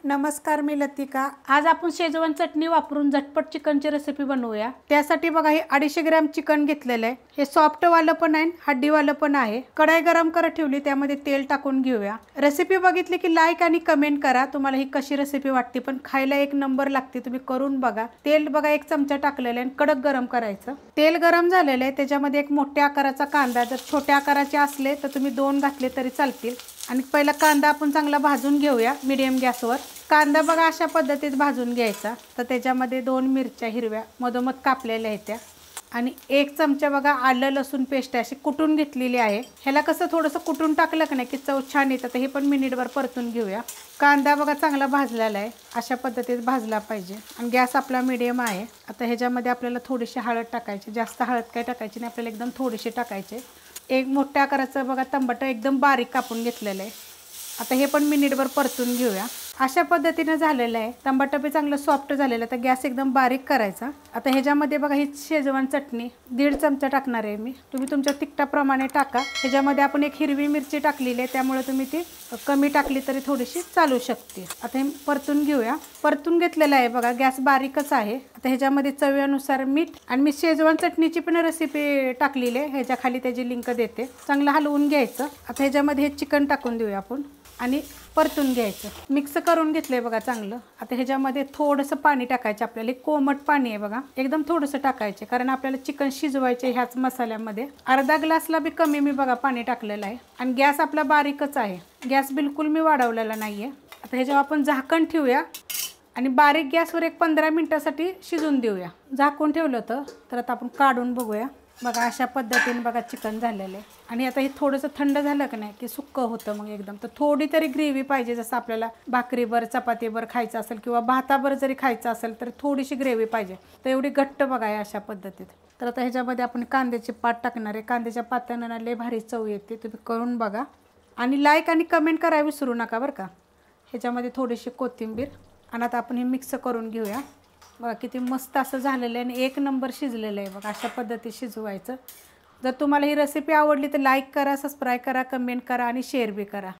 नमस्कार, मी लतिका। आज आपण शेजवान चटणी वापरून झटपट चिकनची रेसिपी बनवूया। त्यासाठी बघा हे 250 ग्रॅम चिकन घेतलेलं आहे। हे सॉफ्ट वालं पण आहे, हड्डी वालं पण आहे। कढई गरम करत ठेवली, त्यामध्ये तेल टाकून घेऊया। रेसिपी बघितली की लाईक आणि कमेंट करा, तुम्हाला ही कशी रेसिपी वाटते। पण खायला एक नंबर लागते, तुम्ही करून बघा। तेल बघा 1 चमचा टाकलेलं आहे, कडक गरम करायचं। तेल गरम झालेलं आहे, त्याच्यामध्ये एक मोठ्या आकाराचा कांदा, जर छोट्या आकाराचे असले तर तुम्ही 2 घातले तरी चालतील। आणि पहिला कांदा आपण चांगला भाजून घेऊया मीडियम गॅसवर। कांदा बघा अशा पद्धतीत भाजून घ्यायचा। तर त्याच्यामध्ये 2 मिरच्या हिरव्या मधोमध कापलेल्या आहेत त्या, आणि 1 चमचा बघा आलं लसूण पेस्ट अशी कुटून घेतलेली आहे। ह्याला कसं थोडंसं कुटून टाकलं की नाही की चव छान येतं। तर हे पण मिनिटभर परतून घेऊया। कांदा बघा चांगला भाजलेला आहे, अशा पद्धतीत भाजला पाहिजे। आणि गॅस आपला मीडियम आहे। आता ह्याच्यामध्ये आपल्याला थोडीशी हळद टाकायची, जास्त हळद काय टाकायची नाही, आपल्याला एकदम थोडीशी टाकायचे। एक मोठ्या आकाराचं बघा टमाटर एकदम बारीक कापून घेतलेलं आहे। आता हे पण मिनिटभर परतून घेऊया। अशा पद्धतीने झालेलं आहे। टमाटर पण चांगलं सॉफ्ट झालेलं आहे। तर गॅस एकदम बारीक करायचा। आता ह्याच्यामध्ये बघा ही शेजवान चटणी 1.5 चमचा टाकणार आहे मी, तुम्ही तुमच्या तिखटाप्रमाणे टाका। ह्याच्यामध्ये आपण एक हिरवी मिरची टाकलेली आहे, त्यामुळे तुम्ही ती कमी टाकली तरी थोडीशी चालू शकते। आता हे परतून घेऊया। परतून घेतलेलं आहे बघा, गॅस बारीकच आहे। आता ह्याच्यामध्ये चवीनुसार मीठ, आणि मी शेजवान चटणीची पण रेसिपी टाकलेली आहे, ह्याच्या खाली त्याची लिंक देते। चांगलं हलवून घ्यायचं। आता ह्याच्यामध्ये हे चिकन टाकून देऊया आपण आणि परतून घ्यायचं। मिक्स करून घेतलंय बघा चांगलं। आता ह्याच्यामध्ये थोडंसं पाणी टाकायचं आपल्याला, कोमट पाणी आहे बघा, एकदम थोडंसं टाकायचे, कारण आपल्याला चिकन शिजवायचे ह्याच मसाल्यामध्ये। अर्धा ग्लासला बी कमी मी बघा पाणी टाकलेलं आहे। आणि गॅस आपला बारीकच आहे, गॅस बिलकुल मी वाढवलेला नाहीये। आता ह्याच्यावर आपण झाकण ठेवूया आणि बारीक गॅसवर एक 15 मिनिटासाठी शिजून देऊया। झाकून ठेवलं होतं, तर आता आपण काढून बघूया। बघा अशा पद्धतीने बघा चिकन झालेलं आहे। आणि आता हे थोडंसं थंड झालं की नाही की सुक्क होतं मग एकदम। तर थोडी तरी ग्रेव्ही पाहिजे, जसं आपल्याला भाकरीवर चपातीवर खायचं असेल किंवा भातावर जरी खायचं असेल तर थोडीशी ग्रेव्ही पाहिजे। तर एवढी घट्ट बघा आहे अशा पद्धतीत। तर आता ह्याच्यामध्ये आपण कांद्याची पात टाकणार आहे। कांद्याच्या पात्यानं लय भारी चव येते, तुम्ही करून बघा। आणि लाईक आणि कमेंट करायला विसरू नका बरं का। ह्याच्यामध्ये थोडीशी कोथिंबीर, आणि आता आपण हे मिक्स करून घेऊया। बघा किती मस्त असं झालेलं आहे आणि 1 नंबर शिजलेलं आहे बघा। अशा पद्धतीत शिजवायचं। जर तुम्हाला ही रेसिपी आवडली तर लाईक करा, सबस्क्राईब करा, कमेंट करा आणि शेअर बी करा।